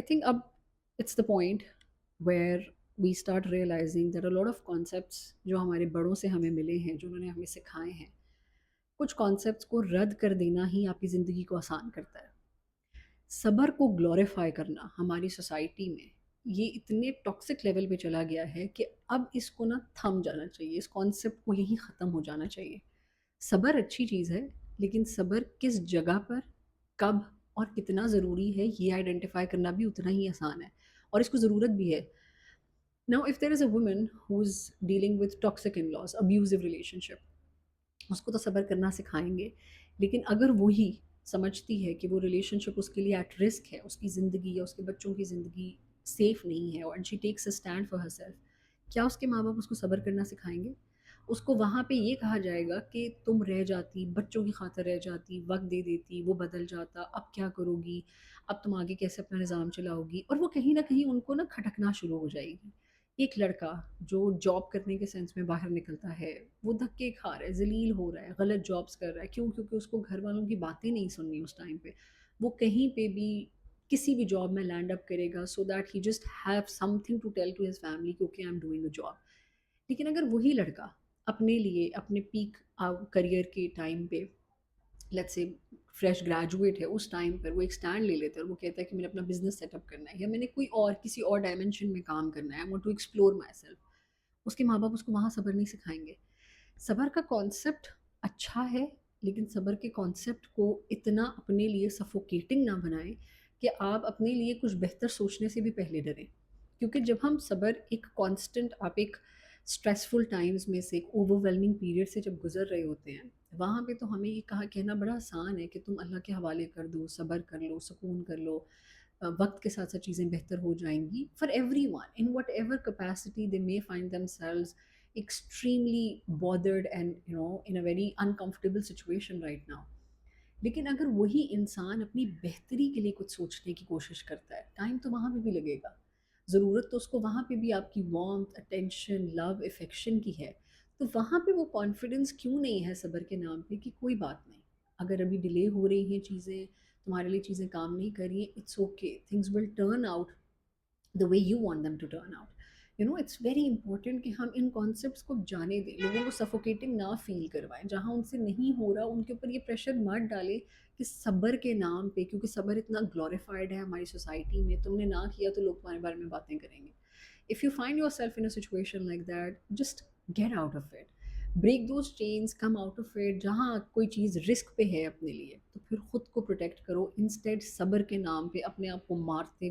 I think it's the point where we start realizing that a lot of concepts जो हमारे बड़ों से हमें मिले हैं, जो उन्होंने हमें सिखाए हैं, कुछ कॉन्सेप्ट्स को रद्द कर देना ही आपकी ज़िंदगी को आसान करता है। सब्र को ग्लोरीफाई करना हमारी सोसाइटी में ये इतने टॉक्सिक लेवल पे चला गया है कि अब इसको ना थम जाना चाहिए, इस कॉन्सेप्ट को यहीं ख़त्म हो जाना चाहिए। सब्र अच्छी चीज़ है, लेकिन सब्र किस जगह पर, कब और कितना ज़रूरी है, ये आइडेंटिफ़ाई करना भी उतना ही आसान है और इसको ज़रूरत भी है। Now if there is a woman who is dealing with toxic in-laws, abusive relationship, उसको तो सब्र करना सिखाएँगे, लेकिन अगर वो ही समझती है कि वो रिलेशनशिप उसके लिए एट रिस्क है, उसकी ज़िंदगी या उसके बच्चों की ज़िंदगी सेफ़ नहीं है और she takes a stand for herself, क्या उसके माँ-बाप उसको सब्र करना सिखाएँगे? उसको वहाँ पे ये कहा जाएगा कि तुम रह जाती, बच्चों की खातिर रह जाती, वक़्त दे देती, वो बदल जाता, अब क्या करोगी? अब तुम आगे कैसे अपना निज़ाम चलाओगी? और वो कहीं न कहीं उनको ना खटकना शुरू हो जाएगी। एक लड़का जो जॉब करने के सेंस में बाहर निकलता है, वो धक्के खा रहा है, ज़लील हो रहा है, गलत जॉब्स कर रहा है। क्यों? क्योंकि उसको घर वालों की बातें नहीं सुननी उस टाइम पे। वो कहीं पे भी किसी भी जॉब में लैंड अप करेगा so that he just have something to tell to his family कि okay I am doing a job. लेकिन अगर वही लड़का अपने लिए अपने पीक करियर के टाइम पे, लेट्स से फ्रेश ग्रेजुएट है, उस टाइम पर वो एक स्टैंड ले लेता है और वो कहता है कि मैंने अपना बिजनेस सेटअप करना है या मैंने कोई और किसी और डायमेंशन में काम करना है, I want to explore myself, उसके माँ बाप उसको वहाँ सब्र नहीं सिखाएंगे। सब्र का कॉन्सेप्ट अच्छा है, लेकिन सब्र के कॉन्सेप्ट को इतना अपने लिए सफोकेटिंग ना बनाएं कि आप अपने लिए कुछ बेहतर सोचने से भी पहले डरें। क्योंकि जब हम सब्र एक कांस्टेंट, आप एक स्ट्रेसफुल टाइम्स में से, एक ओवरवेलमिंग पीरियड से जब गुजर रहे होते हैं, वहाँ पे तो हमें ये कहा कहना बड़ा आसान है कि तुम अल्लाह के हवाले कर दो, सब्र कर लो, सुकून कर लो, वक्त के साथ साथ चीज़ें बेहतर हो जाएंगी for everyone in whatever capacity they may find themselves extremely bothered and in a very uncomfortable situation right now. लेकिन अगर वही इंसान अपनी बेहतरी के लिए कुछ सोचने की कोशिश करता है, टाइम तो वहाँ पे भी लगेगा, ज़रूरत तो उसको वहाँ पे भी आपकी वार्मथ, अटेंशन, लव, इफेक्शन की है। तो वहाँ पे वो कॉन्फिडेंस क्यों नहीं है सब्र के नाम पे कि कोई बात नहीं, अगर अभी डिले हो रही हैं चीज़ें, तुम्हारे लिए चीज़ें काम नहीं कर रही हैं, it's okay, things will turn out the way you want them to turn out. It's very important कि हम इन कॉन्सेप्ट्स को जाने दें, लोगों को सफोकेटिंग ना फील करवाएं, जहाँ उनसे नहीं हो रहा उनके ऊपर ये प्रेशर मत डालें कि सब्र के नाम पे, क्योंकि सब्र इतना ग्लोरीफाइड है हमारी सोसाइटी में, तुमने ना किया तो लोग तुम्हारे बारे में बातें करेंगे। If you find yourself in a situation like that, just get out of it, break those chains, come out of it. जहाँ कोई चीज़ रिस्क पे है अपने लिए, तो फिर खुद को प्रोटेक्ट करो, इंस्टेड सब्र के नाम पे अपने आप को मारते